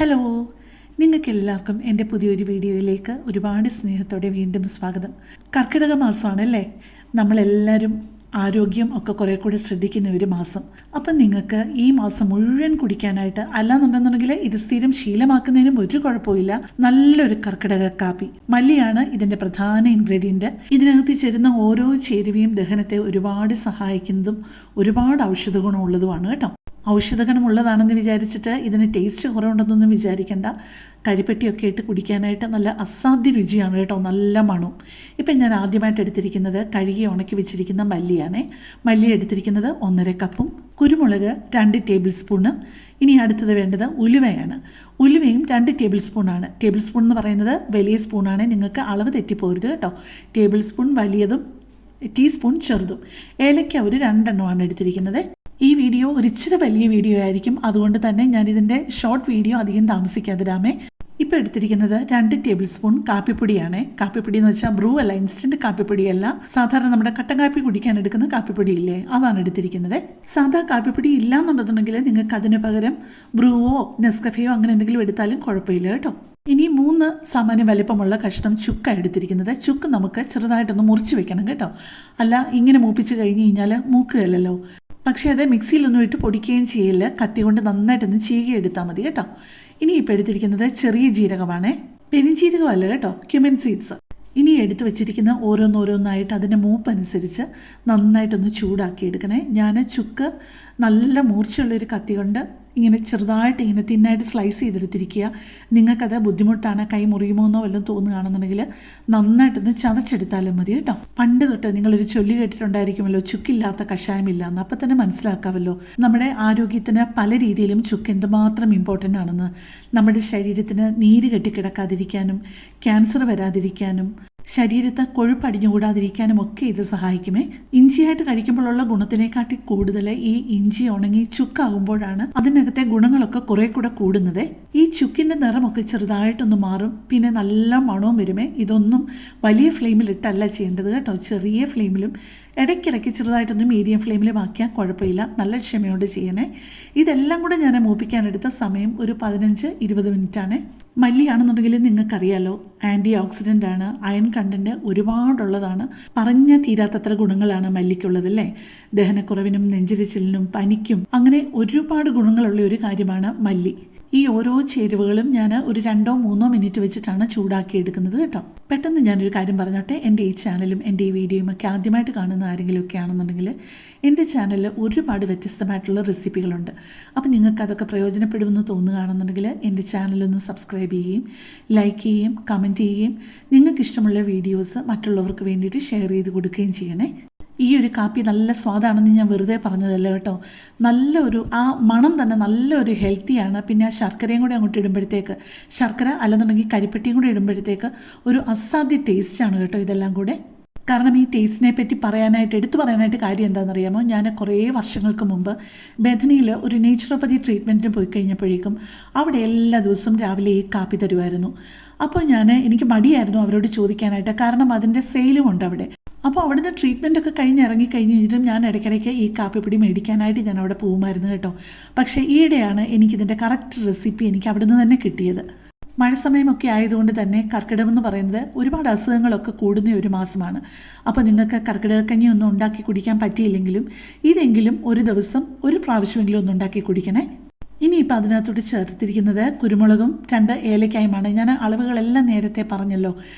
Hello, നിങ്ങൾക്കെല്ലാവർക്കും എൻ്റെ പുതിയൊരു വീഡിയോയിലേക്ക് ഒരുപാട് സ്നേഹത്തോടെ വീണ്ടും സ്വാഗതം. കർക്കിടക മാസമാണല്ലേ, നമ്മളെല്ലാവരും ആരോഗ്യം ഒക്കെ കുറേ കൂടി ശ്രദ്ധിക്കുന്ന ഒരു മാസം. അപ്പം നിങ്ങൾക്ക് ഈ മാസം മുഴുവൻ കുടിക്കാനായിട്ട്, അല്ലാന്നുണ്ടെന്നുണ്ടെങ്കിൽ ഇത് സ്ഥിരം ശീലമാക്കുന്നതിനും ഒരു കുഴപ്പമില്ല, നല്ലൊരു കർക്കിടക കാപ്പി. മല്ലിയാണ് ഇതിൻ്റെ പ്രധാന ഇൻഗ്രീഡിയൻറ്റ്. ഇതിനകത്ത് ചേരുന്ന ഓരോ ചേരുവയും ദഹനത്തെ ഒരുപാട് സഹായിക്കുന്നതും ഒരുപാട് ഔഷധ ഗുണമുള്ളതുമാണ് കേട്ടോ. ഔഷധഗുണമുള്ളതാണെന്ന് വിചാരിച്ചിട്ട് ഇതിന് ടേസ്റ്റ് കുറവുണ്ടെന്നൊന്നും വിചാരിക്കേണ്ട. കരിപ്പെട്ടിയൊക്കെ ഇട്ട് കുടിക്കാനായിട്ട് നല്ല അസാധ്യ രുചിയാണ് കേട്ടോ, നല്ല മണവും. ഇപ്പം ഞാൻ ആദ്യമായിട്ട് എടുത്തിരിക്കുന്നത് കഴുകി ഉണക്കി വെച്ചിരിക്കുന്ന മല്ലിയാണ്. മല്ലി എടുത്തിരിക്കുന്നത് 1.5 കപ്പും, കുരുമുളക് 2 ടേബിൾ സ്പൂണ്. ഇനി അടുത്തത് വേണ്ടത് ഉലുവയാണ്. ഉലുവയും 2 ടേബിൾ സ്പൂണാണ്. ടേബിൾ സ്പൂൺ എന്ന് പറയുന്നത് വലിയ സ്പൂണാണ്, നിങ്ങൾക്ക് അളവ് തെറ്റിപ്പോരുത് കേട്ടോ. ടേബിൾ സ്പൂൺ വലിയതും ടീസ്പൂൺ ചെറുതും. ഏലയ്ക്ക ഒരു 2 എണ്ണമാണ് എടുത്തിരിക്കുന്നത്. ഈ വീഡിയോ ഒരിച്ചിരി വലിയ വീഡിയോ ആയിരിക്കും, അതുകൊണ്ട് തന്നെ ഞാനിതിൻ്റെ ഷോർട്ട് വീഡിയോ അധികം താമസിക്കാതിരാമേ. ഇപ്പോൾ എടുത്തിരിക്കുന്നത് 2 ടേബിൾ സ്പൂൺ കാപ്പിപ്പൊടിയാണ്. കാപ്പിപ്പൊടി എന്ന് വെച്ചാൽ ബ്രൂ അല്ല, ഇൻസ്റ്റൻറ്റ് കാപ്പിപ്പൊടിയല്ല, സാധാരണ നമ്മുടെ കട്ടൻ കാപ്പി കുടിക്കാൻ എടുക്കുന്ന കാപ്പിപ്പൊടി ഇല്ലേ, അതാണ് എടുത്തിരിക്കുന്നത്. സാധാ കാപ്പിപ്പൊടി ഇല്ലയെന്നുണ്ടെന്നുണ്ടെങ്കിൽ നിങ്ങൾക്ക് അതിന് പകരം ബ്രൂവോ നെസ്കഫയോ അങ്ങനെ എന്തെങ്കിലും എടുത്താലും കുഴപ്പമില്ല കേട്ടോ. ഇനി 3 സാമാന്യം വലിപ്പമുള്ള കഷ്ണം ചുക്ക എടുത്തിരിക്കുന്നത്. ചുക്ക് നമുക്ക് ചെറുതായിട്ടൊന്ന് മുറിച്ച് വെക്കണം കേട്ടോ, അല്ല ഇങ്ങനെ മൂപ്പിച്ച് കഴിഞ്ഞ് കഴിഞ്ഞാൽ മൂക്കുകയല്ലോ. പക്ഷേ അത് മിക്സിയിലൊന്നും ഇട്ട് പൊടിക്കുകയും ചെയ്യില്ല, കത്തി കൊണ്ട് നന്നായിട്ടൊന്ന് ചീകി എടുത്താൽ മതി കേട്ടോ. ഇനി ഇപ്പോൾ എടുത്തിരിക്കുന്നത് ചെറിയ ജീരകമാണ്, പെരിഞ്ജീരകമല്ല കേട്ടോ, ക്യുമിൻ സീഡ്സ്. ഇനി എടുത്തു വെച്ചിരിക്കുന്ന ഓരോന്നോരോന്നായിട്ട് അതിൻ്റെ മൂപ്പനുസരിച്ച് നന്നായിട്ടൊന്ന് ചൂടാക്കി എടുക്കണേ. ഞാൻ ചുക്ക് നല്ല മൂർച്ചയുള്ളൊരു കത്തി കൊണ്ട് ഇങ്ങനെ ചെറുതായിട്ട് ഇങ്ങനെ തിന്നായിട്ട് സ്ലൈസ് ചെയ്തെടുത്തിരിക്കുക. നിങ്ങൾക്കത് ബുദ്ധിമുട്ടാണ്, കൈ മുറിയുമോ എന്നോ വല്ലതും തോന്നുകയാണെന്നുണ്ടെങ്കിൽ നന്നായിട്ടൊന്ന് ചതച്ചെടുത്താലും മതി കേട്ടോ. പണ്ട് തൊട്ട് നിങ്ങളൊരു ചൊല്ലി കേട്ടിട്ടുണ്ടായിരിക്കുമല്ലോ, ചുക്കില്ലാത്ത കഷായമില്ല എന്ന്. അപ്പം തന്നെ മനസ്സിലാക്കാമല്ലോ നമ്മുടെ ആരോഗ്യത്തിന് പല രീതിയിലും ചുക്ക് എന്തുമാത്രം ഇമ്പോർട്ടൻ്റ് ആണെന്ന്. നമ്മുടെ ശരീരത്തിന് നീര് കെട്ടിക്കിടക്കാതിരിക്കാനും ക്യാൻസർ വരാതിരിക്കാനും ശരീരത്തെ കൊഴുപ്പടിഞ്ഞുകൂടാതിരിക്കാനും ഒക്കെ ഇത് സഹായിക്കുമേ. ഇഞ്ചിയായിട്ട് കഴിക്കുമ്പോഴുള്ള ഗുണത്തിനെക്കാട്ടി കൂടുതൽ ഈ ഇഞ്ചി ഉണങ്ങി ചുക്കാകുമ്പോഴാണ് അതിനകത്തെ ഗുണങ്ങളൊക്കെ കുറെ കൂടെ കൂടുന്നത്. ഈ ചുക്കിൻ്റെ നിറമൊക്കെ ചെറുതായിട്ടൊന്ന് മാറും, പിന്നെ നല്ല മണവും വരുമേ. ഇതൊന്നും വലിയ ഫ്ലെയിമിലിട്ടല്ല ചെയ്യേണ്ടത് കേട്ടോ, ചെറിയ ഫ്ലെയിമിലും ഇടയ്ക്കിടയ്ക്ക് ചെറുതായിട്ടൊന്ന് മീഡിയം ഫ്ലെയിമിലും ആക്കിയാൽ കുഴപ്പമില്ല. നല്ല ക്ഷമയോട് ചെയ്യണേ. ഇതെല്ലാം കൂടെ ഞാൻ മൂപ്പിക്കാനെടുത്ത സമയം ഒരു 15-20 മിനിറ്റാണ്. മല്ലിയാണെന്നുണ്ടെങ്കിൽ നിങ്ങൾക്കറിയാലോ, ആൻറ്റി ഓക്സിഡൻ്റ് ആണ്, അയൺ കണ്ടൻറ്റ് ഒരുപാടുള്ളതാണ്. പറഞ്ഞ തീരാത്തത്ര ഗുണങ്ങളാണ് മല്ലിക്കുള്ളതല്ലേ. ദഹനക്കുറവിനും നെഞ്ചിരിച്ചിലിനും പനിക്കും അങ്ങനെ ഒരുപാട് ഗുണങ്ങളുള്ള ഒരു കാര്യമാണ് മല്ലി. ഈ ഓരോ ചേരുവകളും ഞാൻ ഒരു 2-3 മിനിറ്റ് വെച്ചിട്ടാണ് ചൂടാക്കി എടുക്കുന്നത് കേട്ടോ. പെട്ടെന്ന് ഞാനൊരു കാര്യം പറഞ്ഞോട്ടെ, എൻ്റെ ഈ ചാനലും എൻ്റെ ഈ വീഡിയോയും ഒക്കെ ആദ്യമായിട്ട് കാണുന്ന ആരെങ്കിലും ഒക്കെ ആണെന്നുണ്ടെങ്കിൽ എൻ്റെ ചാനലിൽ ഒരുപാട് വ്യത്യസ്തമായിട്ടുള്ള റെസിപ്പികളുണ്ട്. അപ്പോൾ നിങ്ങൾക്ക് അതൊക്കെ പ്രയോജനപ്പെടുമെന്ന് തോന്നുകയാണെന്നുണ്ടെങ്കിൽ എൻ്റെ ചാനലൊന്ന് സബ്സ്ക്രൈബ് ചെയ്യുകയും ലൈക്ക് ചെയ്യുകയും കമൻറ്റ് ചെയ്യുകയും നിങ്ങൾക്കിഷ്ടമുള്ള വീഡിയോസ് മറ്റുള്ളവർക്ക് വേണ്ടിയിട്ട് ഷെയർ ചെയ്ത് കൊടുക്കുകയും ചെയ്യണേ. ഈ ഒരു കാപ്പി നല്ല സ്വാദാണെന്ന് ഞാൻ വെറുതെ പറഞ്ഞതല്ല കേട്ടോ, നല്ലൊരു ആ മണം തന്നെ നല്ലൊരു ഹെൽത്തിയാണ്. പിന്നെ ആ ശർക്കരയും കൂടെ അങ്ങോട്ട് ഇടുമ്പോഴത്തേക്ക്, ശർക്കര അല്ലെന്നുണ്ടെങ്കിൽ കരിപ്പെട്ടിയും കൂടെ ഇടുമ്പോഴത്തേക്ക് ഒരു അസാധ്യ ടേസ്റ്റാണ് കേട്ടോ ഇതെല്ലാം കൂടെ. കാരണം ഈ ടേസ്റ്റിനെ പറ്റി എടുത്തു പറയാനായിട്ട് കാര്യം എന്താണെന്നറിയാമോ, ഞാൻ കുറേ വർഷങ്ങൾക്ക് മുമ്പ് ബഥനിയിൽ ഒരു നേച്ചുറോപ്പതി ട്രീറ്റ്മെൻറ്റിന് പോയി കഴിഞ്ഞപ്പോഴേക്കും അവിടെ എല്ലാ ദിവസവും രാവിലെ ഈ കാപ്പി തരുമായിരുന്നു. അപ്പോൾ എനിക്ക് മടിയായിരുന്നു അവരോട് ചോദിക്കാനായിട്ട്, കാരണം അതിൻ്റെ സെയിലും ഉണ്ട് അവിടെ. അപ്പോൾ അവിടുന്ന് ട്രീറ്റ്മെൻറ്റൊക്കെ കഴിഞ്ഞിട്ടും ഞാൻ ഇടയ്ക്കിടയ്ക്ക് ഈ കാപ്പിപ്പൊടി മേടിക്കാനായിട്ട് ഞാൻ അവിടെ പോകുമായിരുന്നു കേട്ടോ. പക്ഷേ ഈയിടെയാണ് എനിക്കിതിൻ്റെ കറക്റ്റ് റെസിപ്പി എനിക്ക് അവിടുന്ന് തന്നെ കിട്ടിയത്. മഴ സമയമൊക്കെ ആയതുകൊണ്ട് തന്നെ കർക്കിടകം എന്ന് പറയുന്നത് ഒരുപാട് അസുഖങ്ങളൊക്കെ കൂടുന്ന ഒരു മാസമാണ്. അപ്പോൾ നിങ്ങൾക്ക് കർക്കിടകക്കഞ്ഞി ഒന്നും ഉണ്ടാക്കി കുടിക്കാൻ പറ്റിയില്ലെങ്കിലും ഇതെങ്കിലും ഒരു ദിവസം ഒരു പ്രാവശ്യമെങ്കിലും ഒന്ന് ഉണ്ടാക്കി കുടിക്കണേ. ഇനിയിപ്പോൾ അതിനകത്തോട്ട് ചേർത്തിരിക്കുന്നത് കുരുമുളകും 2 ഏലക്കായുമാണ്. ഞാൻ അളവുകളെല്ലാം നേരത്തെ പറഞ്ഞല്ലോ.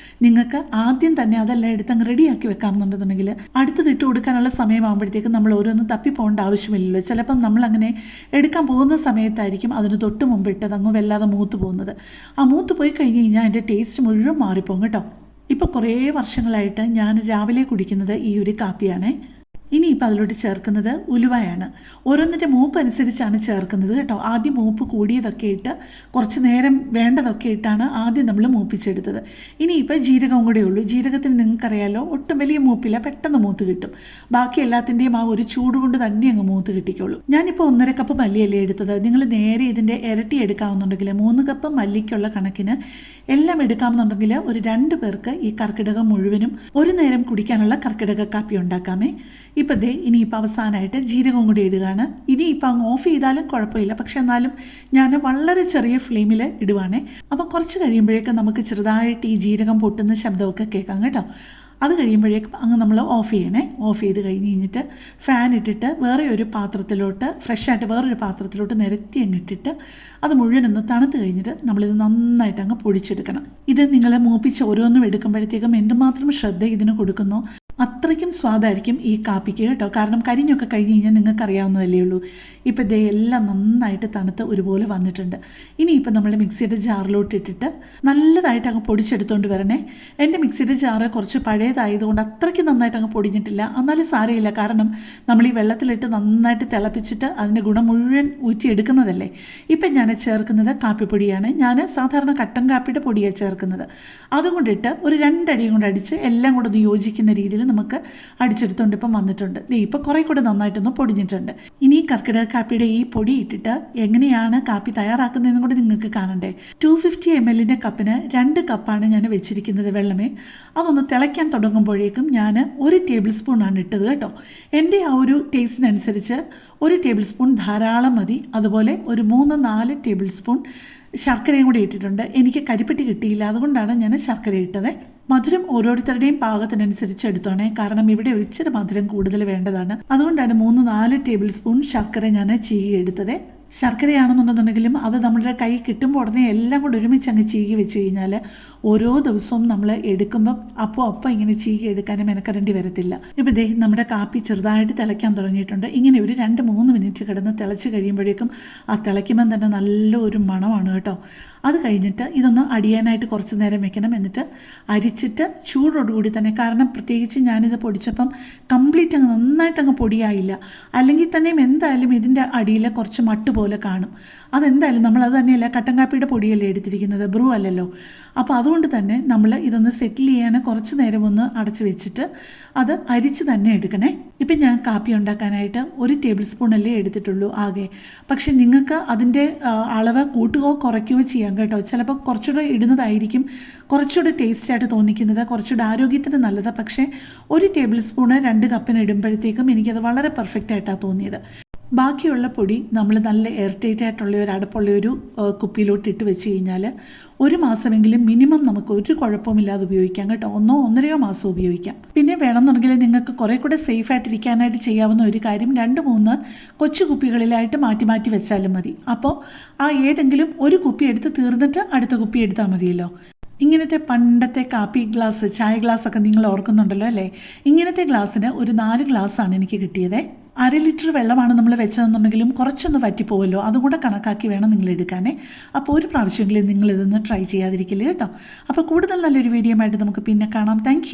നിങ്ങൾക്ക് ആദ്യം തന്നെ അതെല്ലാം എടുത്തങ്ങ് റെഡിയാക്കി വെക്കാമെന്നുണ്ടെന്നുണ്ടെങ്കിൽ അടുത്തത് ഇട്ട് കൊടുക്കാനുള്ള സമയമാകുമ്പോഴത്തേക്കും നമ്മൾ ഓരോന്നും തപ്പിപ്പോകേണ്ട ആവശ്യമില്ലല്ലോ. ചിലപ്പം നമ്മളങ്ങനെ എടുക്കാൻ പോകുന്ന സമയത്തായിരിക്കും അതിന് തൊട്ട് മുമ്പ് ഇട്ടത് അങ്ങ് വല്ലാതെ മൂത്ത് പോകുന്നത്. ആ മൂത്ത് പോയി കഴിഞ്ഞ് കഴിഞ്ഞാൽ അതിൻ്റെ ടേസ്റ്റ് മുഴുവൻ മാറിപ്പോകും കേട്ടോ. ഇപ്പോൾ കുറേ വർഷങ്ങളായിട്ട് ഞാൻ രാവിലെ കുടിക്കുന്നത് ഈ ഒരു കാപ്പിയാണ്. ഇനിയിപ്പോൾ അതിലോട്ട് ചേർക്കുന്നത് ഉലുവയാണ്. ഓരോന്നിൻ്റെ മൂപ്പ് അനുസരിച്ചാണ് ചേർക്കുന്നത് കേട്ടോ. ആദ്യം മൂപ്പ് കൂടിയതൊക്കെ ഇട്ട് കുറച്ച് നേരം വേണ്ടതൊക്കെ ഇട്ടാണ് ആദ്യം നമ്മൾ മൂപ്പിച്ചെടുത്തത്. ഇനിയിപ്പോൾ ജീരകം കൂടെ ഉള്ളൂ. ജീരകത്തിന് നിങ്ങൾക്കറിയാലോ, ഒട്ടും വലിയ മൂപ്പില്ല, പെട്ടെന്ന് മൂത്ത് കിട്ടും. ബാക്കി എല്ലാത്തിൻ്റെയും ആ ഒരു ചൂട് കൊണ്ട് തന്നെ അങ്ങ് മൂത്ത് കിട്ടിക്കോളൂ. ഞാനിപ്പോൾ 1.5 കപ്പ് മല്ലിയല്ലേ എടുത്തത്. നിങ്ങൾ നേരെ ഇതിൻ്റെ ഇരട്ടി എടുക്കാമെന്നുണ്ടെങ്കിൽ 3 കപ്പ് മല്ലിക്കുള്ള കണക്കിന് എല്ലാം എടുക്കാമെന്നുണ്ടെങ്കിൽ ഒരു 2 പേർക്ക് ഈ കർക്കിടകം മുഴുവനും ഒരു നേരം കുടിക്കാനുള്ള കർക്കിടക കാപ്പി ഉണ്ടാക്കാമേ. ഇപ്പം ഇനിയിപ്പോൾ അവസാനമായിട്ട് ജീരകം കൂടി ഇടുകയാണ്. ഇനിയിപ്പോൾ അങ്ങ് ഓഫ് ചെയ്താലും കുഴപ്പമില്ല, പക്ഷെ എന്നാലും ഞാൻ വളരെ ചെറിയ ഫ്ലെയിമിൽ ഇടുവാണേ. അപ്പോൾ കുറച്ച് കഴിയുമ്പോഴേക്കും നമുക്ക് ചെറുതായിട്ട് ഈ ജീരകം പൊട്ടുന്ന ശബ്ദമൊക്കെ കേൾക്കാം കേട്ടോ. അത് കഴിയുമ്പോഴേക്കും അങ്ങ് നമ്മൾ ഓഫ് ചെയ്യണേ. ഓഫ് ചെയ്ത് കഴിഞ്ഞിട്ട് ഫാൻ ഇട്ടിട്ട് വേറെ ഒരു പാത്രത്തിലോട്ട് ഫ്രഷായിട്ട് വേറൊരു പാത്രത്തിലോട്ട് നിരത്തി അങ്ങ് ഇട്ടിട്ട് അത് മുഴുവനൊന്ന് തണുത്ത് കഴിഞ്ഞിട്ട് നമ്മളിത് നന്നായിട്ട് അങ്ങ് പൊടിച്ചെടുക്കണം. ഇത് നിങ്ങൾ മൂപ്പിച്ച് ഓരോന്നും എടുക്കുമ്പോഴത്തേക്കും എന്തുമാത്രം ശ്രദ്ധ ഇതിന് കൊടുക്കുന്നു അത്രയ്ക്കും സ്വാദായിരിക്കും ഈ കാപ്പിക്ക് കേട്ടോ. കാരണം കരിഞ്ഞൊക്കെ കഴിഞ്ഞ് കഴിഞ്ഞാൽ നിങ്ങൾക്കറിയാവുന്നതല്ലേ ഉള്ളൂ. ഇപ്പം എല്ലാം നന്നായിട്ട് തണുത്ത് ഒരുപോലെ വന്നിട്ടുണ്ട്. ഇനിയിപ്പോൾ നമ്മൾ മിക്സിയുടെ ജാറിലോട്ട് ഇട്ടിട്ട് നല്ലതായിട്ട് അങ്ങ് പൊടിച്ചെടുത്തുകൊണ്ട് വരണേ. എൻ്റെ മിക്സിയുടെ ജാറ് കുറച്ച് പഴയതായതുകൊണ്ട് അത്രയ്ക്ക് നന്നായിട്ട് അങ്ങ് പൊടിഞ്ഞിട്ടില്ല. എന്നാലും സാരമില്ല, കാരണം നമ്മൾ ഈ വെള്ളത്തിലിട്ട് നന്നായിട്ട് തിളപ്പിച്ചിട്ട് അതിൻ്റെ ഗുണം മുഴുവൻ ഊറ്റിയെടുക്കുന്നതല്ലേ. ഇപ്പം ഞാൻ ചേർക്കുന്നത് കാപ്പിപ്പൊടിയാണ്. ഞാൻ സാധാരണ കട്ടൻ കാപ്പിയുടെ പൊടിയാണ് ചേർക്കുന്നത്. അതുകൊണ്ടിട്ട് ഒരു 2 അടിയും കൊണ്ട് അടിച്ച് എല്ലാം കൂടെ ഒന്ന് യോജിക്കുന്ന രീതിയിൽ നമുക്ക് അടിച്ചെടുത്തുകൊണ്ട് ഇപ്പം വന്നിട്ടുണ്ട്. ഇപ്പോൾ കുറേ കൂടെ നന്നായിട്ടൊന്ന് പൊടിഞ്ഞിട്ടുണ്ട്. ഇനി കർക്കിടക കാപ്പിയുടെ ഈ പൊടി ഇട്ടിട്ട് എങ്ങനെയാണ് കാപ്പി തയ്യാറാക്കുന്നതെന്നും കൂടി നിങ്ങൾക്ക് കാണണ്ടേ. 250 ml കപ്പിന് 2 കപ്പാണ് ഞാൻ വെച്ചിരിക്കുന്നത് വെള്ളമേ. അതൊന്ന് തിളയ്ക്കാൻ തുടങ്ങുമ്പോഴേക്കും ഞാൻ 1 ടേബിൾ സ്പൂണാണ് ഇട്ടത് കേട്ടോ. എൻ്റെ ആ ഒരു ടേസ്റ്റിനനുസരിച്ച് 1 ടേബിൾ സ്പൂൺ ധാരാളം മതി. അതുപോലെ ഒരു 3-4 ടേബിൾ സ്പൂൺ ശർക്കരയും കൂടി ഇട്ടിട്ടുണ്ട്. എനിക്ക് കരിപ്പെട്ടി കിട്ടിയില്ല, അതുകൊണ്ടാണ് ഞാൻ ശർക്കര ഇട്ടത്. മധുരം ഓരോരുത്തരുടെയും പാകത്തിനനുസരിച്ച് എടുത്തോണേ, കാരണം ഇവിടെ ഇച്ചിരി മധുരം കൂടുതൽ വേണ്ടതാണ്. അതുകൊണ്ടാണ് 3-4 ടേബിൾ സ്പൂൺ ശർക്കര ഞാൻ ചീകി എടുത്തത്. ശർക്കരയാണെന്നുണ്ടെന്നുണ്ടെങ്കിലും അത് നമ്മുടെ കൈ കിട്ടുമ്പോൾ ഉടനെ എല്ലാം കൂടെ ഒരുമിച്ച് അങ്ങ് ചീകി വെച്ച് കഴിഞ്ഞാൽ ഓരോ ദിവസവും നമ്മൾ എടുക്കുമ്പം അപ്പോൾ ഇങ്ങനെ ചീകി എടുക്കാനും മെനക്കെടേണ്ടി വരത്തില്ല. ഇപ്പം നമ്മുടെ കാപ്പി ചെറുതായിട്ട് തിളയ്ക്കാൻ തുടങ്ങിയിട്ടുണ്ട്. ഇങ്ങനെ ഒരു 2-3 മിനിറ്റ് കിടന്ന് തിളച്ച് കഴിയുമ്പോഴേക്കും ആ തിളയ്ക്കുമ്പം തന്നെ നല്ലൊരു മണമാണ് കേട്ടോ. അത് കഴിഞ്ഞിട്ട് ഇതൊന്ന് അടിയാനായിട്ട് കുറച്ച് നേരം വെക്കണം. എന്നിട്ട് അരിച്ചിട്ട് ചൂടോടുകൂടി തന്നെ, കാരണം പ്രത്യേകിച്ച് ഞാനിത് പൊടിച്ചപ്പം കംപ്ലീറ്റ് അങ്ങ് നന്നായിട്ടങ്ങ് പൊടിയായില്ല. അല്ലെങ്കിൽ തന്നെയും എന്തായാലും ഇതിൻ്റെ അടിയിൽ കുറച്ച് മട്ട് പോലെ കാണും. അതെന്തായാലും നമ്മൾ അത് തന്നെയല്ല, കട്ടൻ കാപ്പിയുടെ പൊടിയല്ലേ എടുത്തിരിക്കുന്നത്, ബ്രൂ അല്ലല്ലോ. അപ്പോൾ അതുകൊണ്ട് തന്നെ നമ്മൾ ഇതൊന്ന് സെറ്റിൽ ചെയ്യാൻ കുറച്ച് നേരം ഒന്ന് അടച്ച് വെച്ചിട്ട് അത് അരിച്ച് തന്നെ എടുക്കണേ. ഇപ്പം ഞാൻ കാപ്പി ഉണ്ടാക്കാനായിട്ട് 1 ടേബിൾ സ്പൂണല്ലേ എടുത്തിട്ടുള്ളൂ ആകെ. പക്ഷെ നിങ്ങൾക്ക് അതിൻ്റെ അളവ് കൂട്ടുകയോ കുറയ്ക്കുകയോ ചെയ്യാം കേട്ടോ. ചിലപ്പോൾ കുറച്ചുകൂടെ ഇടുന്നതായിരിക്കും കുറച്ചുകൂടെ ടേസ്റ്റായിട്ട് തോന്നിക്കുന്നത്, കുറച്ചുകൂടെ ആരോഗ്യത്തിന് നല്ലത്. പക്ഷേ 1 ടേബിൾ സ്പൂണ് 2 കപ്പിന് ഇടുമ്പോഴത്തേക്കും എനിക്കത് വളരെ പെർഫെക്റ്റ് ആയിട്ടാണ് തോന്നിയത്. ബാക്കിയുള്ള പൊടി നമ്മൾ നല്ല എയർ ടൈറ്റ് ആയിട്ടുള്ള ഒരു അടപ്പുള്ള ഒരു കുപ്പിയിലോട്ട് ഇട്ട് വെച്ച് കഴിഞ്ഞാൽ 1 മാസമെങ്കിലും മിനിമം നമുക്ക് ഒരു കുഴപ്പമില്ലാതെ ഉപയോഗിക്കാം കേട്ടോ. 1-1.5 മാസം ഉപയോഗിക്കാം. പിന്നെ വേണമെന്നുണ്ടെങ്കിൽ നിങ്ങൾക്ക് കുറേ കൂടെ സേഫായിട്ടിരിക്കാനായിട്ട് ചെയ്യാവുന്ന ഒരു കാര്യം 2-3 കൊച്ചു കുപ്പികളിലായിട്ട് മാറ്റി വെച്ചാലും മതി. അപ്പോൾ ആ ഏതെങ്കിലും ഒരു കുപ്പി എടുത്ത് തീർന്നിട്ട് അടുത്ത കുപ്പി എടുത്താൽ മതിയല്ലോ. ഇങ്ങനത്തെ പണ്ടത്തെ കാപ്പി ഗ്ലാസ്, ചായ ഗ്ലാസ്സൊക്കെ നിങ്ങൾ ഓർക്കുന്നുണ്ടല്ലോ അല്ലേ. ഇങ്ങനത്തെ ഗ്ലാസ്സിന് ഒരു 4 ഗ്ലാസ്സാണ് എനിക്ക് കിട്ടിയത്. 1/2 ലിറ്റർ വെള്ളമാണ് നമ്മൾ വെച്ചതെന്നുണ്ടെങ്കിലും കുറച്ചൊന്ന് വറ്റിപ്പോവല്ലോ, അതുകൂടെ കണക്കാക്കി വേണം നിങ്ങൾ എടുക്കാനേ. അപ്പോൾ ഒരു പ്രാവശ്യമെങ്കിലും നിങ്ങളിതൊന്ന് ട്രൈ ചെയ്യാതിരിക്കില്ല കേട്ടോ. അപ്പോൾ കൂടുതൽ നല്ലൊരു വീഡിയോ ആയിട്ട് നമുക്ക് പിന്നെ കാണാം. താങ്ക്